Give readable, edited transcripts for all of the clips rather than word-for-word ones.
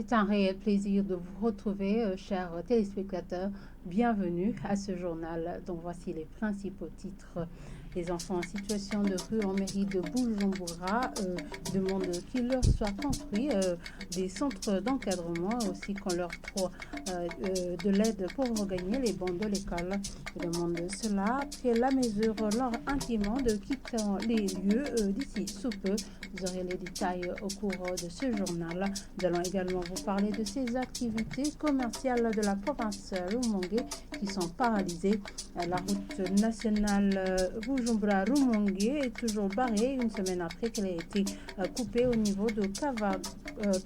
C'est un réel plaisir de vous retrouver, chers téléspectateurs. Bienvenue à ce journal dont voici les principaux titres. Les enfants en situation de rue en mairie de Bujumbura demandent qu'il leur soit construit des centres d'encadrement, aussi qu'on leur trouve de l'aide pour regagner les bancs de l'école. Ils demandent cela après la mesure leur intimement de quitter les lieux d'ici sous peu. Vous aurez les détails au cours de ce journal. Nous allons également vous parler de ces activités commerciales de la province Rumongue qui sont paralysées. La route nationale Bujumbura-Rumongue est toujours barrée une semaine après qu'elle ait été coupée au niveau de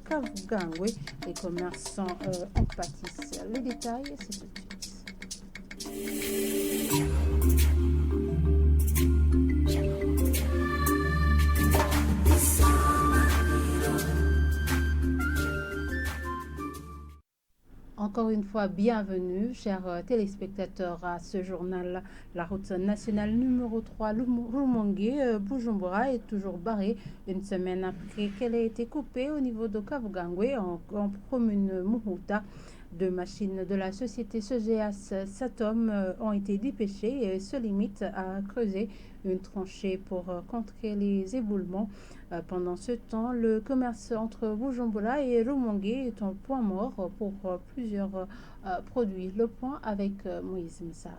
Kavugangwe. Les commerçants en pâtissent. Les détails, c'est tout de suite. Encore une fois, bienvenue, chers téléspectateurs, à ce journal. La route nationale numéro 3, Rumongue-Bujumbura, est toujours barrée une semaine après qu'elle ait été coupée au niveau de Kavugangwe, en commune Muhuta. Deux machines de la société Sogeas Satom ont été dépêchées et se limitent à creuser une tranchée pour contrer les éboulements. Pendant ce temps, le commerce entre Bujumbura et Rumongue est en point mort pour plusieurs produits. Le point avec Moïse Missago.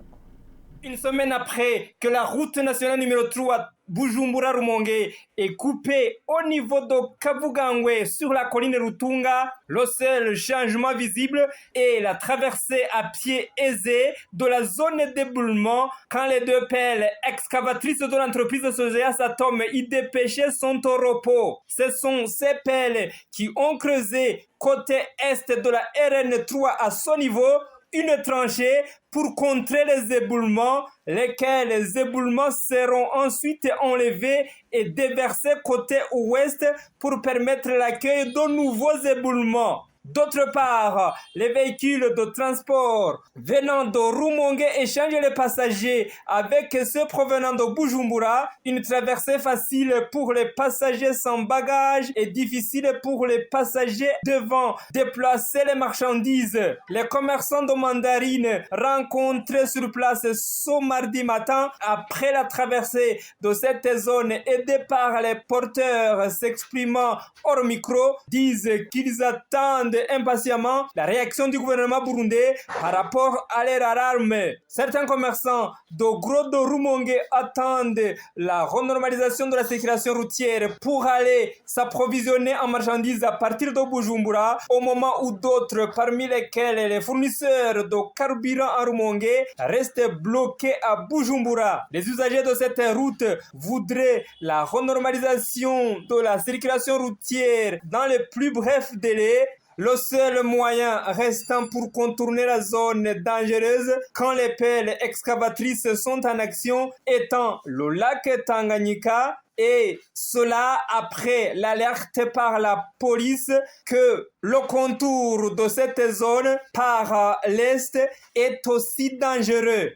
Une semaine après que la route nationale numéro 3 Bujumbura-Rumongue est coupée au niveau de Kavugangwe sur la colline Rutunga, le seul changement visible est la traversée à pied aisé de la zone d'éboulement quand les deux pelles excavatrices de l'entreprise Sogeas Satom IDPC sont au repos. Ce sont ces pelles qui ont creusé côté est de la RN3 à son niveau une tranchée pour contrer les éboulements, lesquels éboulements seront ensuite enlevés et déversés côté ouest pour permettre l'accueil de nouveaux éboulements. D'autre part, les véhicules de transport venant de Rumongue échangent les passagers avec ceux provenant de Bujumbura. Une traversée facile pour les passagers sans bagages et difficile pour les passagers devant déplacer les marchandises. Les commerçants de mandarines rencontrés sur place ce mardi matin après la traversée de cette zone aidés par les porteurs s'exprimant hors micro disent qu'ils attendent impatiemment la réaction du gouvernement burundais par rapport à leur alarme. Certains commerçants de Gros de Rumongue attendent la renormalisation de la circulation routière pour aller s'approvisionner en marchandises à partir de Bujumbura, au moment où d'autres, parmi lesquels les fournisseurs de carburant à Rumongue, restent bloqués à Bujumbura. Les usagers de cette route voudraient la renormalisation de la circulation routière dans les plus brefs délais. Le seul moyen restant pour contourner la zone dangereuse quand les pelles excavatrices sont en action étant le lac Tanganyika, et cela après l'alerte par la police que le contour de cette zone par l'est est aussi dangereux.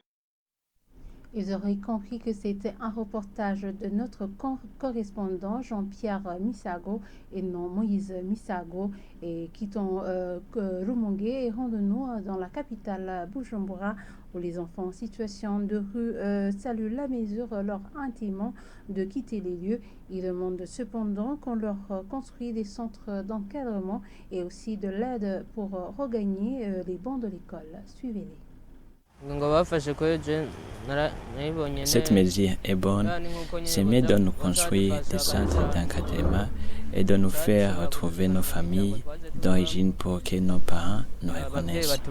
Ils auraient compris que c'était un reportage de notre correspondant Jean-Pierre Missago et non Moïse Missago. Et quittons Rumongue et rendons-nous dans la capitale Bujumbura où les enfants en situation de rue saluent la mesure leur intimement de quitter les lieux. Ils demandent cependant qu'on leur construise des centres d'encadrement et aussi de l'aide pour regagner les bancs de l'école. Suivez-les. Cette mesure est bonne. C'est mieux de nous construire des centres d'encadrement et de nous faire retrouver nos familles d'origine pour que nos parents nous reconnaissent.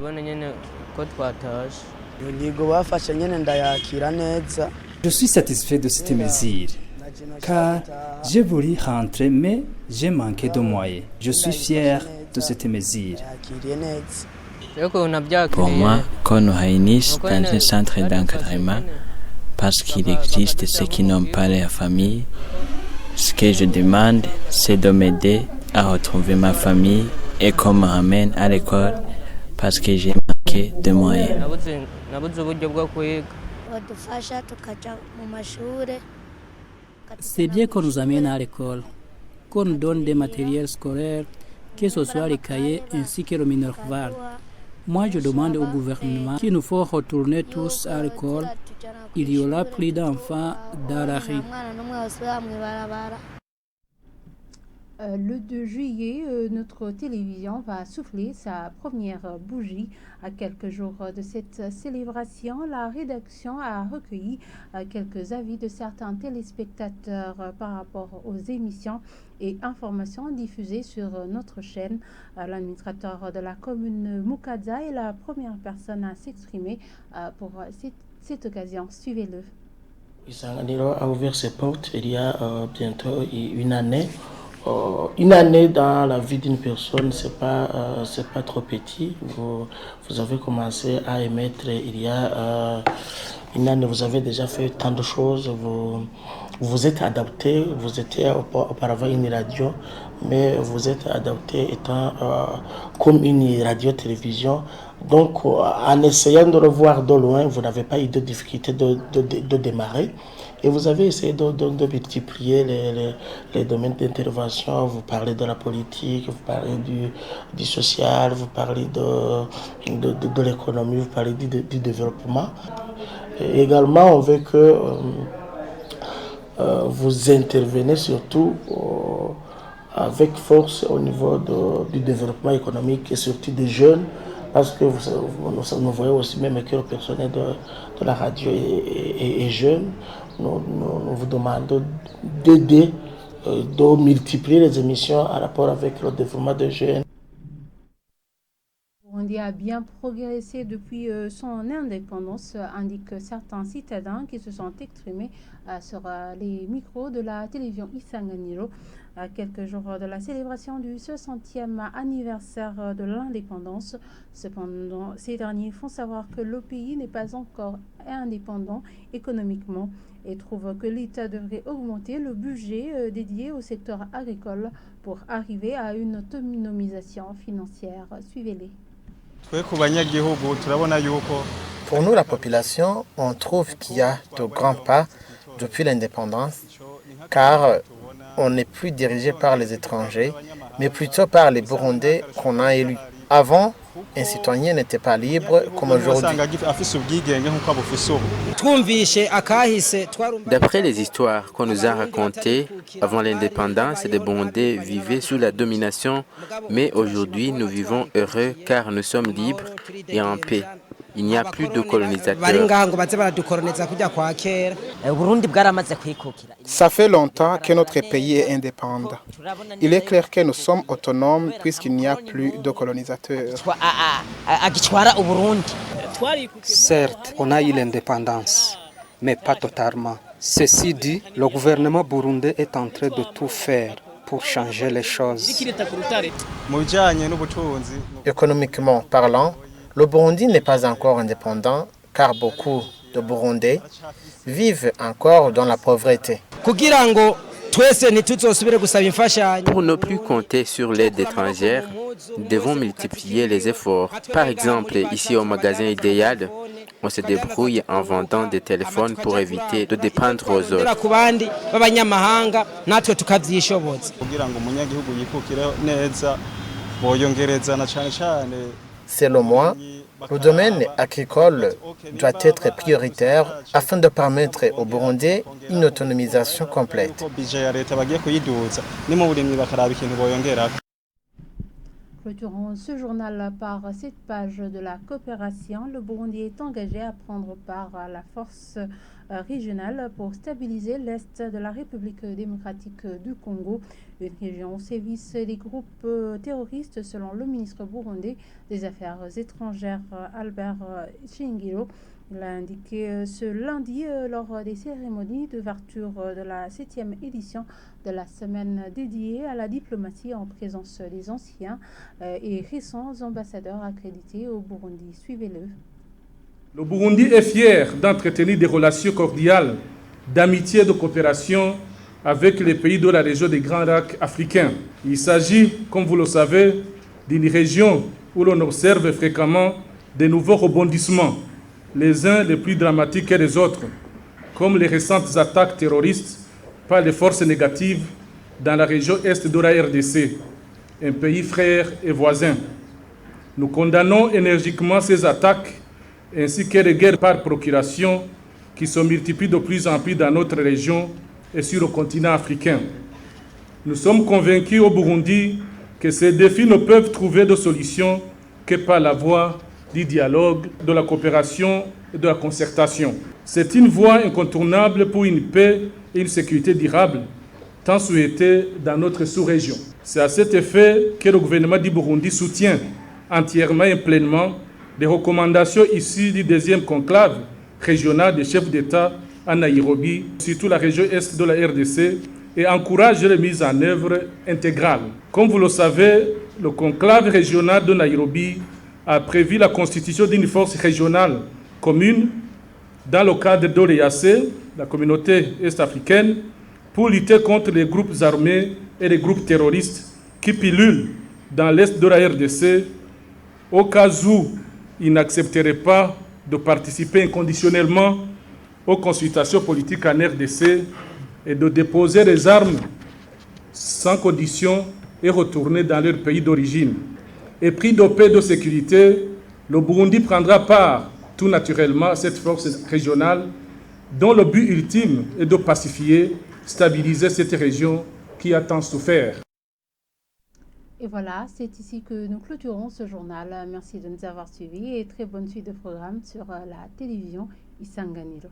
Je suis satisfait de cette mesure car j'ai voulu rentrer mais j'ai manqué de moyens. Je suis fier de cette mesure. Pour moi, qu'on nous réunisse dans un centre d'encadrement, parce qu'il existe ceux qui n'ont pas leur famille, ce que je demande, c'est de m'aider à retrouver ma famille et qu'on me ramène à l'école, parce que j'ai manqué de moyens. C'est bien qu'on nous amène à l'école, qu'on nous donne des matériels scolaires, que ce soit les cahiers ainsi que le Minerval. Moi, je demande au gouvernement qu'il nous faut retourner tous à l'école. Il y aura plus d'enfants dans la rue. Le 2 juillet, notre télévision va souffler sa première bougie. À quelques jours de cette célébration, la rédaction a recueilli quelques avis de certains téléspectateurs par rapport aux émissions et informations diffusées sur notre chaîne. L'administrateur de la commune Mukaza est la première personne à s'exprimer pour cette occasion. Suivez-le. Isanganiro a ouvert ses portes il y a bientôt une année. Une année dans la vie d'une personne, c'est pas trop petit. Vous avez commencé à émettre il y a une année. Vous avez déjà fait tant de choses. Vous vous êtes adapté. Vous étiez auparavant une radio, mais vous êtes adapté étant comme une radio-télévision. Donc, en essayant de le voir de loin, vous n'avez pas eu de difficulté de démarrer. Et vous avez essayé de multiplier les domaines d'intervention. Vous parlez de la politique, vous parlez du social, vous parlez de l'économie, vous parlez du développement. Et également, on veut que vous intervenez surtout avec force au niveau du développement économique et surtout des jeunes. Parce que nous voyons aussi même que le personnel de la radio est jeune. Nous vous demandons d'aider, de multiplier les émissions en rapport avec le développement des jeunes. Le Burundi a bien progressé depuis son indépendance, indiquent certains citadins qui se sont exprimés sur les micros de la télévision Isanganiro. À quelques jours de la célébration du 60e anniversaire de l'indépendance. Cependant, ces derniers font savoir que le pays n'est pas encore indépendant économiquement et trouvent que l'État devrait augmenter le budget dédié au secteur agricole pour arriver à une autonomisation financière. Suivez-les. Pour nous, la population, on trouve qu'il y a de grands pas depuis l'indépendance, car on n'est plus dirigé par les étrangers, mais plutôt par les Burundais qu'on a élus. Avant, un citoyen n'était pas libre comme aujourd'hui. D'après les histoires qu'on nous a racontées, avant l'indépendance, les Burundais vivaient sous la domination, mais aujourd'hui nous vivons heureux car nous sommes libres et en paix. Il n'y a plus de colonisateurs. Ça fait longtemps que notre pays est indépendant. Il est clair que nous sommes autonomes puisqu'il n'y a plus de colonisateurs. Certes, on a eu l'indépendance, mais pas totalement. Ceci dit, le gouvernement burundais est en train de tout faire pour changer les choses. Économiquement parlant, le Burundi n'est pas encore indépendant car beaucoup de Burundais vivent encore dans la pauvreté. Pour ne plus compter sur l'aide étrangère, nous devons multiplier les efforts. Par exemple, ici au magasin Idéal, on se débrouille en vendant des téléphones pour éviter de dépendre aux autres. Selon moi, le domaine agricole doit être prioritaire afin de permettre au Burundi une autonomisation complète. Clôturons ce journal par cette page de la coopération. Le Burundi est engagé à prendre part à la force régionale pour stabiliser l'Est de la République démocratique du Congo, une région au service des groupes terroristes selon le ministre burundais des Affaires étrangères Albert Shingiro. Il a indiqué ce lundi lors des cérémonies d'ouverture de la 7e édition de la semaine dédiée à la diplomatie en présence des anciens et récents ambassadeurs accrédités au Burundi. Suivez-le. Le Burundi est fier d'entretenir des relations cordiales, d'amitié et de coopération avec les pays de la région des Grands Lacs africains. Il s'agit, comme vous le savez, d'une région où l'on observe fréquemment de nouveaux rebondissements, les uns les plus dramatiques que les autres, comme les récentes attaques terroristes par les forces négatives dans la région est de la RDC un pays frère et voisin. Nous condamnons énergiquement ces attaques ainsi que les guerres par procuration qui se multiplient de plus en plus dans notre région et sur le continent africain. Nous sommes convaincus au Burundi que ces défis ne peuvent trouver de solution que par la voie du dialogue, de la coopération et de la concertation. C'est une voie incontournable pour une paix et une sécurité durable, tant souhaitée dans notre sous-région. C'est à cet effet que le gouvernement du Burundi soutient entièrement et pleinement les recommandations issues du deuxième conclave régional des chefs d'État à Nairobi, surtout la région est de la RDC, et encourage les mises en œuvre intégrales. Comme vous le savez, le conclave régional de Nairobi a prévu la constitution d'une force régionale commune dans le cadre de l'EAC, la communauté est-africaine, pour lutter contre les groupes armés et les groupes terroristes qui pilulent dans l'est de la RDC au cas où ils n'accepteraient pas de participer inconditionnellement aux consultations politiques en RDC et de déposer les armes sans condition et retourner dans leur pays d'origine. Et pris de paix et de sécurité, le Burundi prendra part tout naturellement à cette force régionale dont le but ultime est de pacifier, stabiliser cette région qui a tant souffert. Et voilà, c'est ici que nous clôturons ce journal. Merci de nous avoir suivis et très bonne suite de programmes sur la télévision Isanganiro.